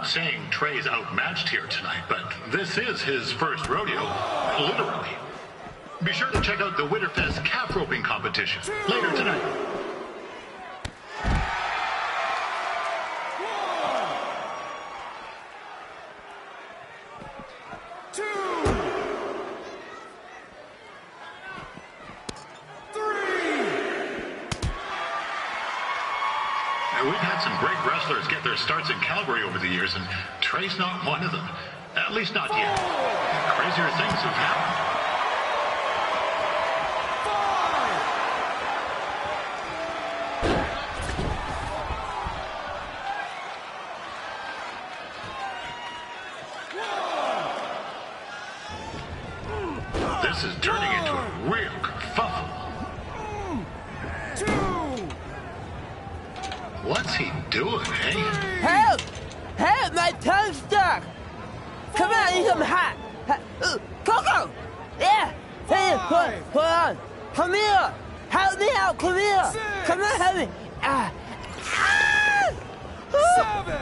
not saying Trey's outmatched here tonight, but this is his first rodeo, literally. Be sure to check out the Winterfest calf roping competition later tonight. We've had some great wrestlers get their starts in Calgary over the years, and Trey's not one of them. At least not yet. Crazier things have happened. This is turning into a real kerfuffle. What's he doing, eh? Help! Help! My tongue's stuck! Come on, I need some hot! Coco! Yeah! Hey, hold on! Come here! Help me out! Come here! Come on, help me!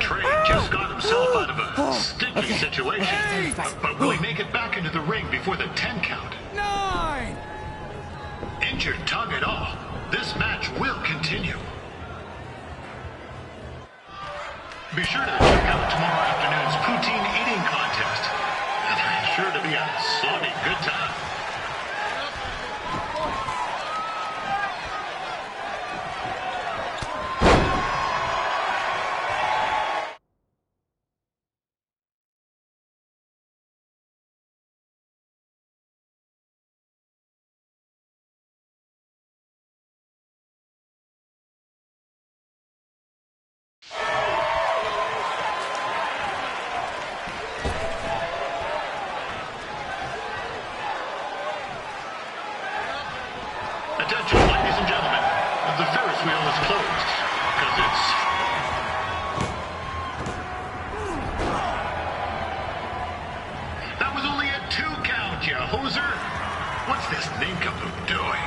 Trey just got himself out of a sticky situation. But will he make it back into the ring before the 10 count? 9! Injured tongue and all, this match will continue. Be sure to check out tomorrow afternoon's poutine eating contest. It's sure to be a slobby good time. Attention, ladies and gentlemen. The Ferris wheel is closed. Because it's... That was only a 2 count, you hoser. What's this nincompoop doing?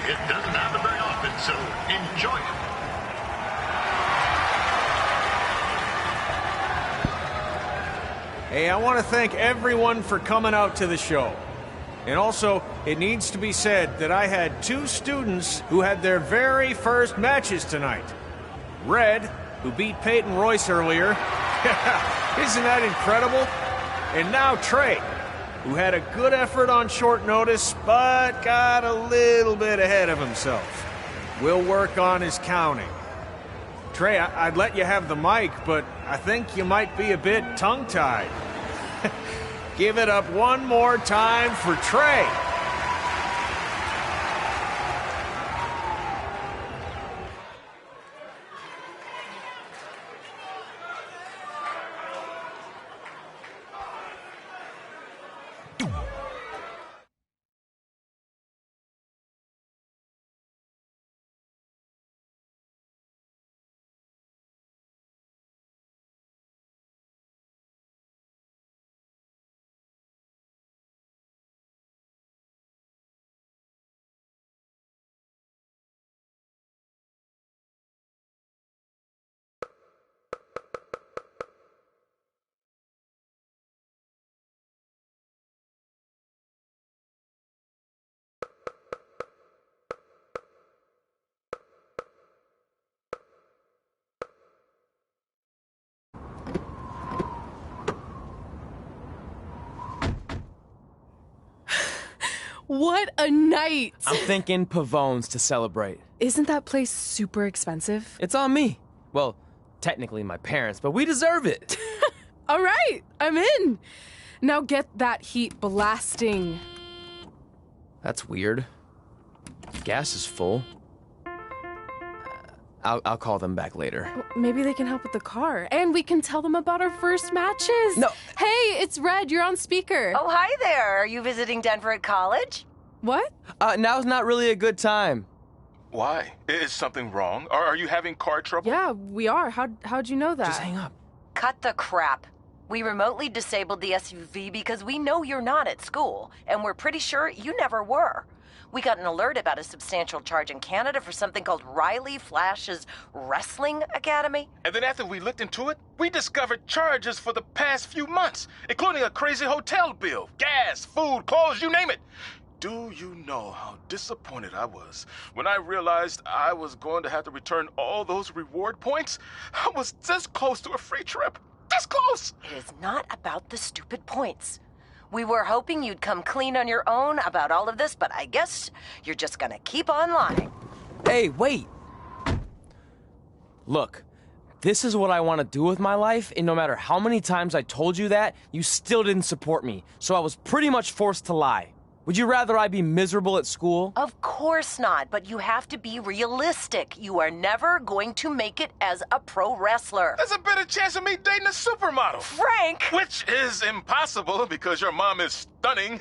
It doesn't happen very often, so enjoy it. Hey, I want to thank everyone for coming out to the show. And also, it needs to be said that I had 2 students who had their very first matches tonight. Red, who beat Peyton Royce earlier. Isn't that incredible? And now Trey, who had a good effort on short notice, but got a little bit ahead of himself. We'll work on his counting. Trey, I'd let you have the mic, but I think you might be a bit tongue-tied. Give it up one more time for Trey. What a night! I'm thinking Pavone's to celebrate. Isn't that place super expensive? It's on me. Well, technically my parents, but we deserve it. All right, I'm in. Now get that heat blasting. That's weird. Gas is full. I'll call them back later. Maybe they can help with the car. And we can tell them about our first matches. No. Hey, it's Red. You're on speaker. Oh, hi there. Are you visiting Denver at college? What? Now's not really a good time. Why? Is something wrong? Are you having car trouble? Yeah, we are. How'd you know that? Just hang up. Cut the crap. We remotely disabled the SUV because we know you're not at school, and we're pretty sure you never were. We got an alert about a substantial charge in Canada for something called Riley Flash's Wrestling Academy. And then after we looked into it, we discovered charges for the past few months, including a crazy hotel bill, gas, food, clothes, you name it. Do you know how disappointed I was when I realized I was going to have to return all those reward points? I was this close to a free trip. This close! It is not about the stupid points. We were hoping you'd come clean on your own about all of this, but I guess you're just gonna keep on lying. Hey, wait! Look, this is what I want to do with my life, and no matter how many times I told you that, you still didn't support me, so I was pretty much forced to lie. Would you rather I be miserable at school? Of course not, but you have to be realistic. You are never going to make it as a pro wrestler. There's a better chance of me dating a supermodel. Frank! Which is impossible because your mom is stunning,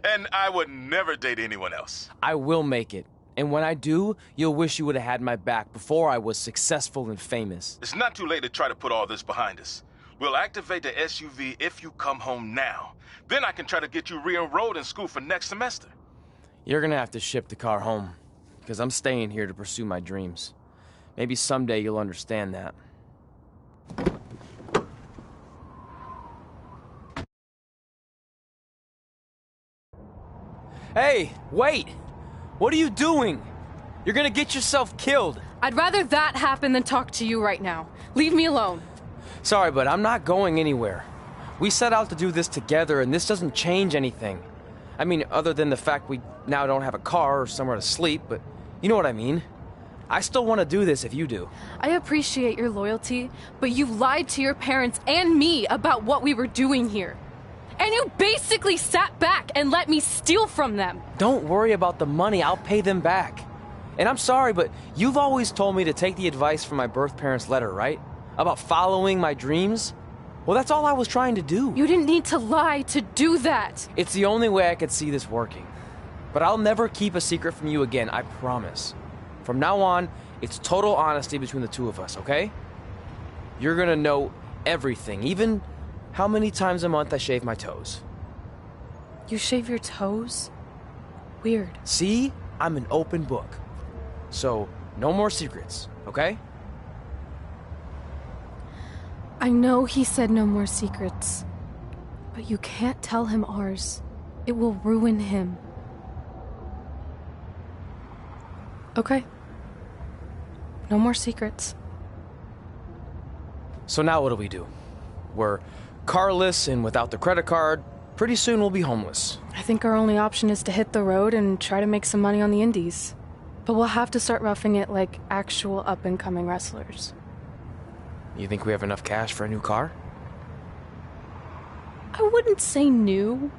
and I would never date anyone else. I will make it. And when I do, you'll wish you would have had my back before I was successful and famous. It's not too late to try to put all this behind us. We'll activate the SUV if you come home now. Then I can try to get you re-enrolled in school for next semester. You're gonna have to ship the car home, because I'm staying here to pursue my dreams. Maybe someday you'll understand that. Hey, wait! What are you doing? You're gonna get yourself killed. I'd rather that happen than talk to you right now. Leave me alone. Sorry, but I'm not going anywhere. We set out to do this together, and this doesn't change anything. I mean, other than the fact we now don't have a car or somewhere to sleep, but you know what I mean. I still want to do this if you do. I appreciate your loyalty, but you lied to your parents and me about what we were doing here. And you basically sat back and let me steal from them. Don't worry about the money, I'll pay them back. And I'm sorry, but you've always told me to take the advice from my birth parents' letter, right? About following my dreams? Well, that's all I was trying to do. You didn't need to lie to do that. It's the only way I could see this working. But I'll never keep a secret from you again, I promise. From now on, it's total honesty between the two of us, okay? You're gonna know everything, even how many times a month I shave my toes. You shave your toes? Weird. See? I'm an open book. So, no more secrets, okay? I know he said no more secrets, but you can't tell him ours. It will ruin him. Okay. No more secrets. So now what do? We're carless and without the credit card. Pretty soon we'll be homeless. I think our only option is to hit the road and try to make some money on the indies. But we'll have to start roughing it like actual up-and-coming wrestlers. You think we have enough cash for a new car? I wouldn't say new.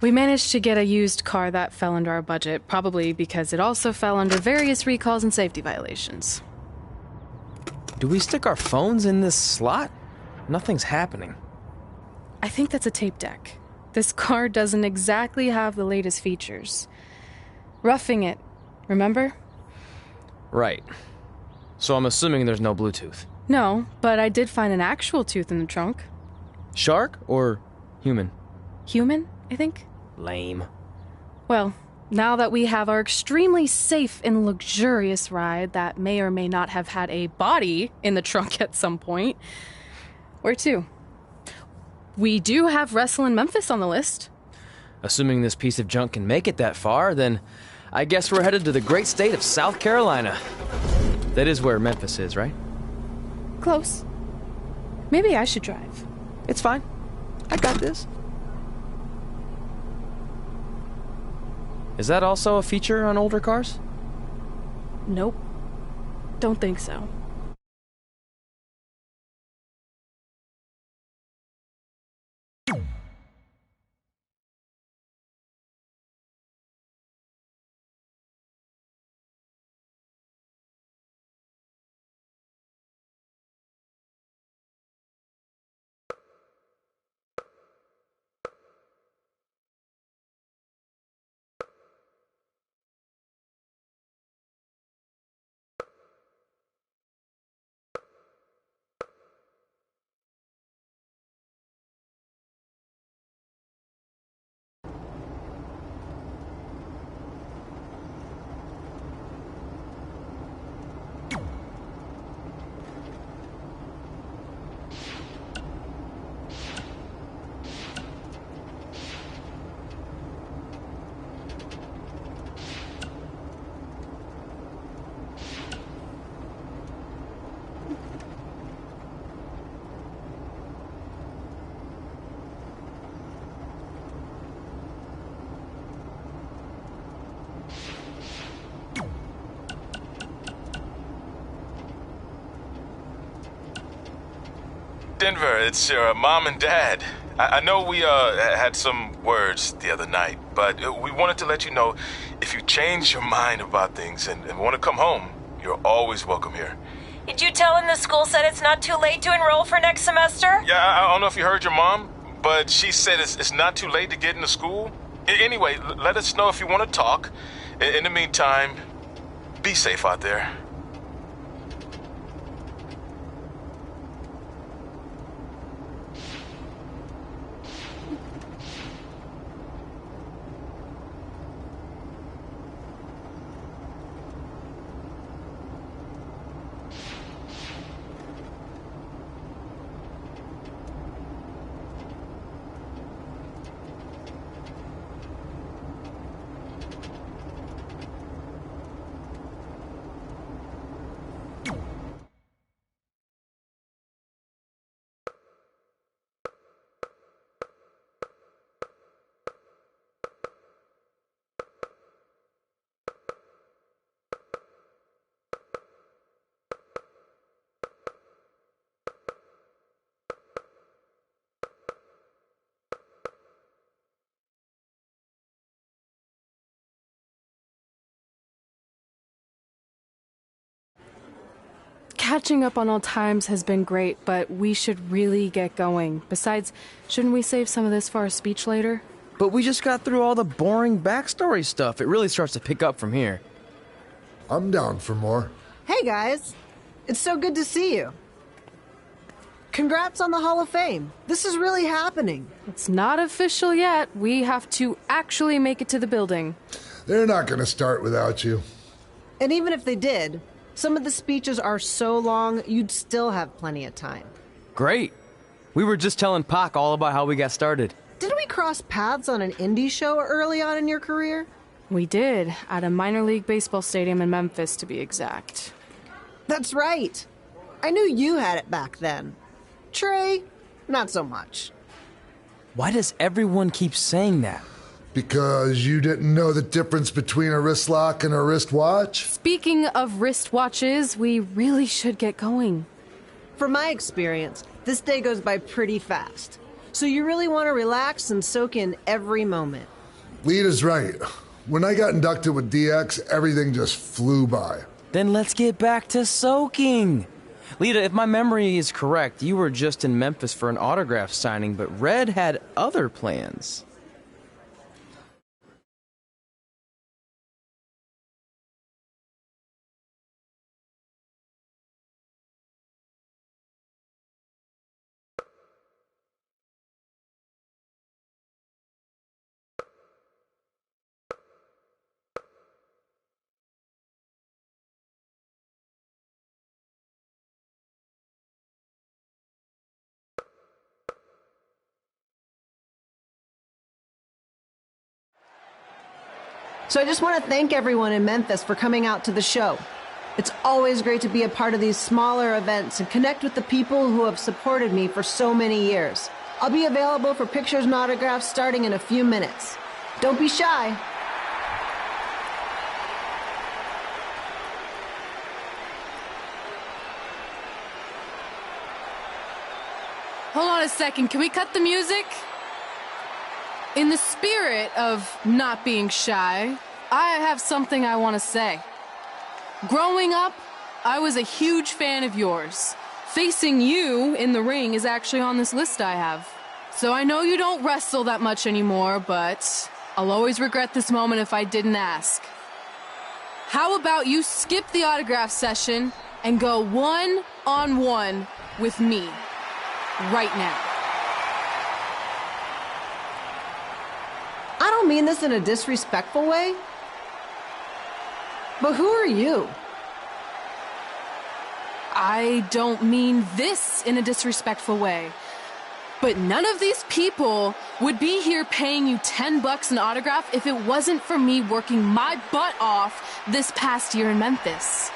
We managed to get a used car that fell under our budget, probably because it also fell under various recalls and safety violations. Do we stick our phones in this slot? Nothing's happening. I think that's a tape deck. This car doesn't exactly have the latest features. Roughing it, remember? Right. So I'm assuming there's no Bluetooth. No, but I did find an actual tooth in the trunk. Shark or human? Human, I think. Lame. Well, now that we have our extremely safe and luxurious ride that may or may not have had a body in the trunk at some point, where to? We do have Wrestle in Memphis on the list. Assuming this piece of junk can make it that far, then I guess we're headed to the great state of South Carolina. That is where Memphis is, right? Close. Maybe I should drive. It's fine. I got this. Is that also a feature on older cars? Nope. Don't think so. Denver. It's your mom and dad. I know we had some words the other night, but we wanted to let you know if you change your mind about things and want to come home, you're always welcome here. Did you tell him the school said it's not too late to enroll for next semester? Yeah, I don't know if you heard your mom, but she said it's not too late to get into school. Anyway, let us know if you want to talk. In the meantime, be safe out there. Catching up on old times has been great, but we should really get going. Besides, shouldn't we save some of this for our speech later? But we just got through all the boring backstory stuff. It really starts to pick up from here. I'm down for more. Hey guys, it's so good to see you. Congrats on the Hall of Fame. This is really happening. It's not official yet. We have to actually make it to the building. They're not going to start without you. And even if they did, some of the speeches are so long, you'd still have plenty of time. Great. We were just telling Pac all about how we got started. Didn't we cross paths on an indie show early on in your career? We did, at a minor league baseball stadium in Memphis, to be exact. That's right. I knew you had it back then. Trey, not so much. Why does everyone keep saying that? Because you didn't know the difference between a wrist lock and a wristwatch? Speaking of wristwatches, we really should get going. From my experience, this day goes by pretty fast. So you really want to relax and soak in every moment. Lita's right. When I got inducted with DX, everything just flew by. Then let's get back to soaking. Lita, if my memory is correct, you were just in Memphis for an autograph signing, but Red had other plans. So I just want to thank everyone in Memphis for coming out to the show. It's always great to be a part of these smaller events and connect with the people who have supported me for so many years. I'll be available for pictures and autographs starting in a few minutes. Don't be shy. Hold on a second, can we cut the music? In the spirit of not being shy, I have something I want to say. Growing up, I was a huge fan of yours. Facing you in the ring is actually on this list I have. So I know you don't wrestle that much anymore, but I'll always regret this moment if I didn't ask. How about you skip the autograph session and go one-on-one with me right now? I don't mean this in a disrespectful way, but who are you? I don't mean this in a disrespectful way, but none of these people would be here paying you $10 an autograph if it wasn't for me working my butt off this past year in Memphis.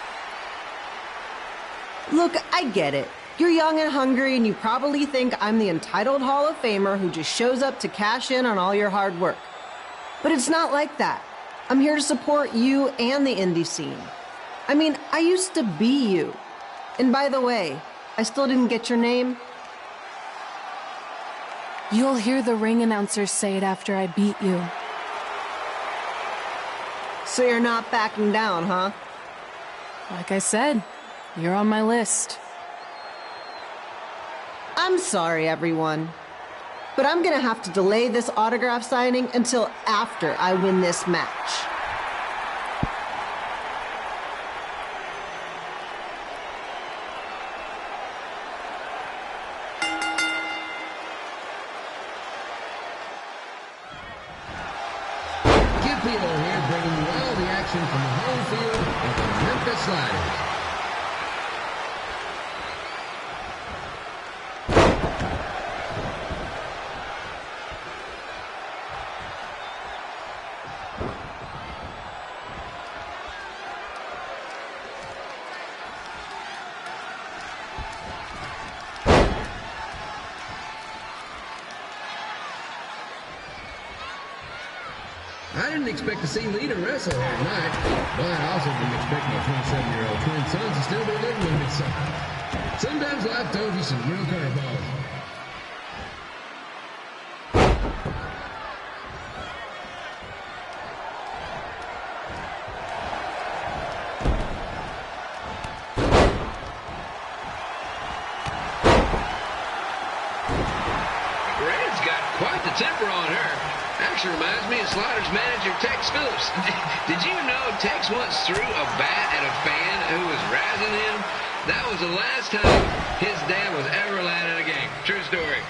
Look, I get it. You're young and hungry, and you probably think I'm the entitled Hall of Famer who just shows up to cash in on all your hard work. But it's not like that. I'm here to support you and the indie scene. I mean, I used to be you. And by the way, I still didn't get your name. You'll hear the ring announcers say it after I beat you. So you're not backing down, huh? Like I said, you're on my list. I'm sorry, everyone. But I'm gonna have to delay this autograph signing until after I win this match. Skip Peter here, bringing you all the action from the home field of the Memphis Sliders. I didn't expect to see Lita wrestle here tonight, but I also didn't expect my 27-year-old twin sons to still be living with me, so sometimes life throws you some real curveballs. Red's got quite the temper on her. Actually reminds me of Sliders manager Tex Phillips. Did you know Tex once threw a bat at a fan who was razzing him? That was the last time his dad was ever allowed at a game. True story.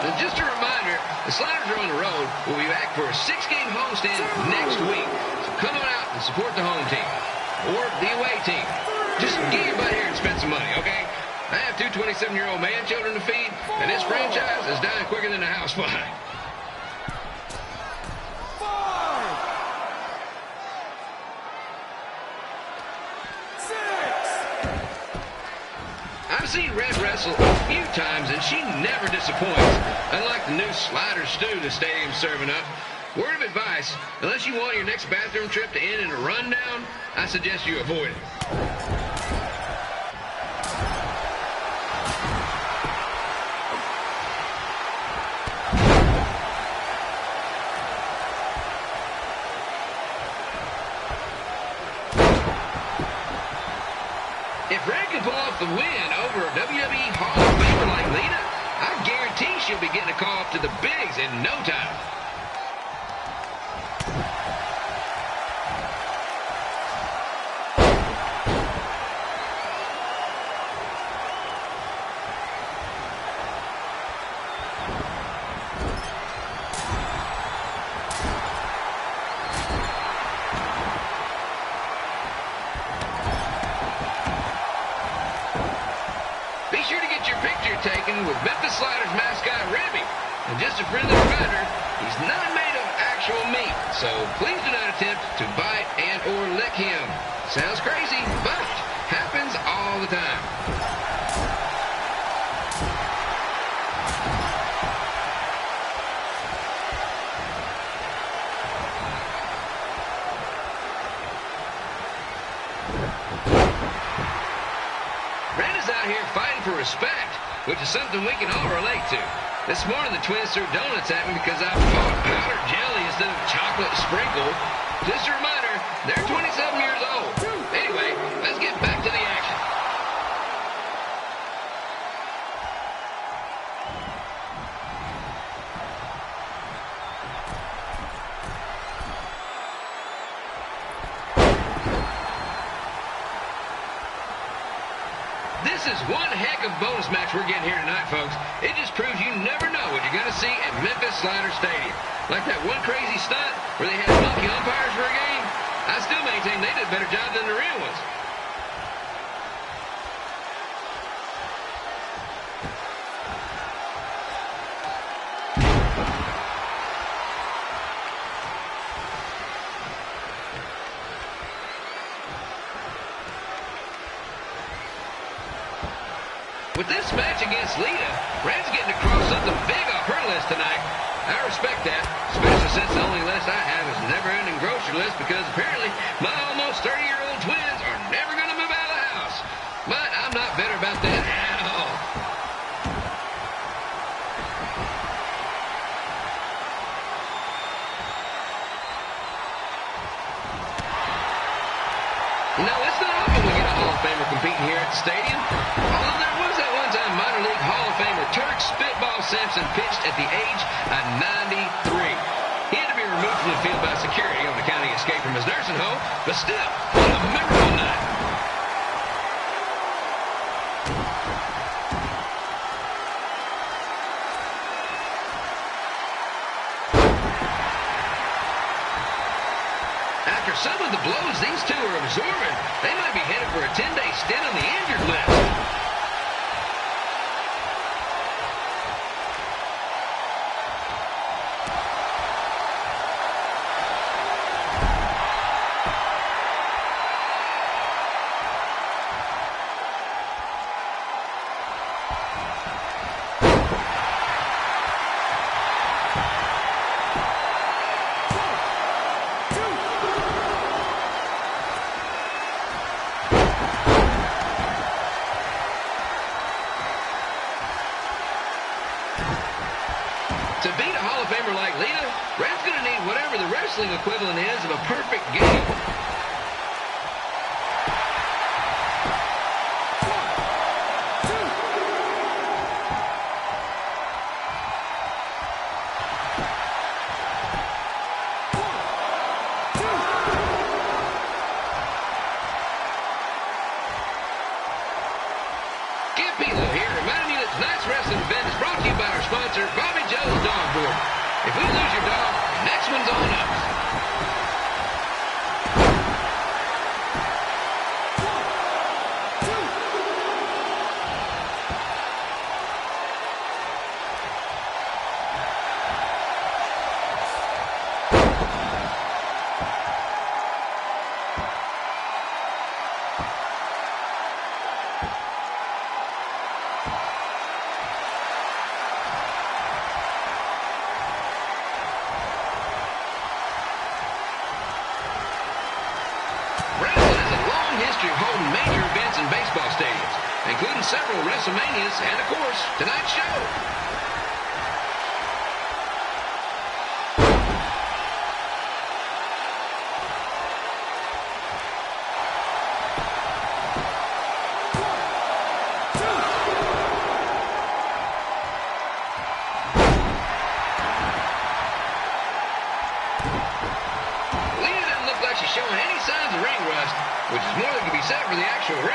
And just a reminder, the Sliders are on the road. We'll be back for a 6-game homestand next week. So come on out and support the home team or the away team. Just get your butt here and spend some money, okay? I have two 27-year-old man children to feed, and this franchise is dying quicker than a house fire. I've seen Red wrestle a few times, and she never disappoints. Unlike the new slider stew the stadium's serving up. Word of advice, unless you want your next bathroom trip to end in a rundown, I suggest you avoid it. If Red can pull off the win over a WWE Hall of Famer like Lita, I guarantee she'll be getting a call up to the bigs in no time. Be sure to get your picture taken with Memphis Sliders mascot Remy. And just a friendly reminder, he's not made of actual meat, so please do not attempt to bite and or lick him. Sounds crazy, but happens all the time. Red is out here fighting for respect, which is something we can all relate to. This morning, the twins threw donuts at me because I bought powdered jelly instead of chocolate sprinkle. Just a reminder, they're 27 years old. Anyway, let's get back to the action. This is one heck of a bonus match we're getting here tonight, folks. It just proves you never know what you're going to see at Memphis Slider Stadium. Like that one crazy stunt where they had monkey umpires for a game. I still maintain they did a better job than the real ones. With this match against Lita, Red's getting across something big off her list tonight. I respect that, especially since the only list I have is a never-ending grocery list because apparently my almost 30-year-old twins are never going to move out of the house. But I'm not bitter about that at all. You know, it's not often we get a Hall of Famer competing here at the stadium. Although there was that one time minor league Hall of Famer Turk Spitball Simpson pitched at the age of 93. He had to be removed from the field by security on account of the escape from his nursing home, but still, what a memorable night. After some of the blows these two are absorbing, they might be headed for a 10-day stint on the injured list. To beat a Hall of Famer like Lita, Red's going to need whatever the wrestling equivalent is of a perfect game. If we lose your dog, the next one's on us. Holding major events in baseball stadiums, including several WrestleManias and, of course, tonight's show. Lita doesn't look like she's showing any signs of ring rust, which is more than can be said for the actual ring.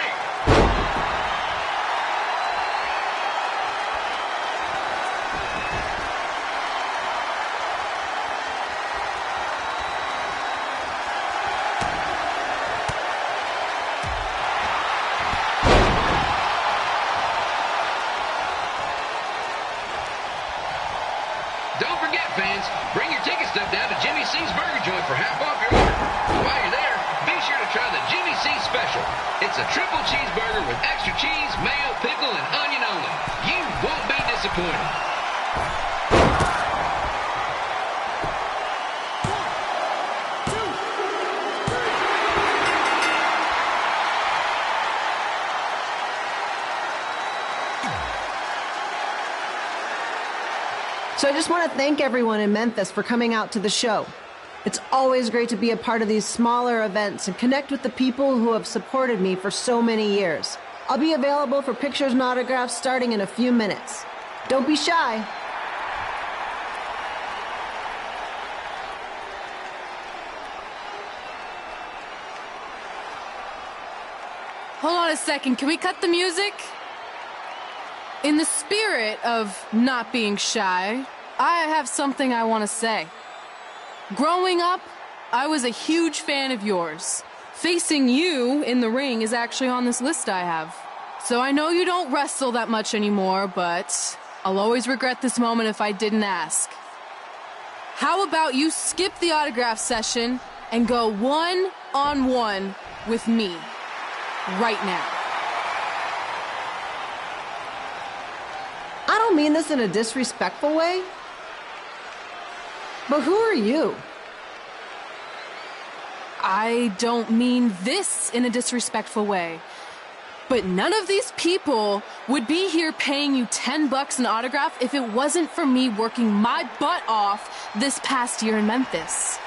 Don't forget, fans, bring your ticket stub down to Jimmy C's Burger Joint for half off your order. While you're there, be sure to try the Jimmy C Special. It's a triple cheeseburger with extra cheese, mayo, pickle, and onion only. You won't be disappointed. So I just want to thank everyone in Memphis for coming out to the show. It's always great to be a part of these smaller events and connect with the people who have supported me for so many years. I'll be available for pictures and autographs starting in a few minutes. Don't be shy. Hold on a second. Can we cut the music? In the spirit of not being shy, I have something I want to say. Growing up, I was a huge fan of yours. Facing you in the ring is actually on this list I have. So I know you don't wrestle that much anymore, but I'll always regret this moment if I didn't ask. How about you skip the autograph session and go one-on-one with me right now? don't mean this in a disrespectful way. But who are you? I don't mean this in a disrespectful way. But none of these people would be here paying you $10 an autograph if it wasn't for me working my butt off this past year in Memphis.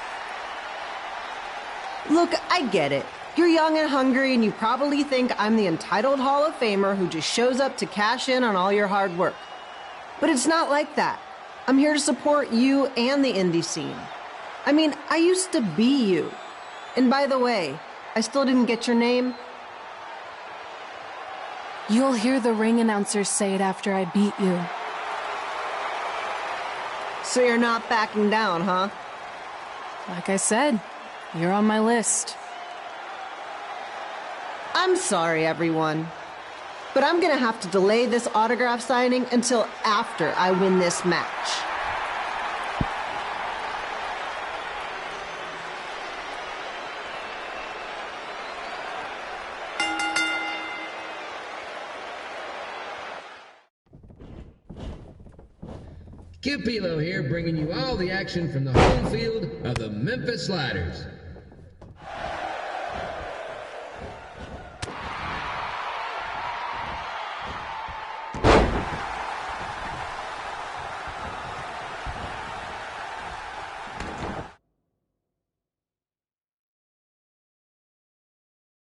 Look, I get it. You're young and hungry, and you probably think I'm the entitled Hall of Famer who just shows up to cash in on all your hard work. But it's not like that. I'm here to support you and the indie scene. I mean, I used to be you. And by the way, I still didn't get your name. You'll hear the ring announcers say it after I beat you. So you're not backing down, huh? Like I said, you're on my list. I'm sorry, everyone. But I'm gonna have to delay this autograph signing until after I win this match. Kip Elo here, bringing you all the action from the home field of the Memphis Sliders.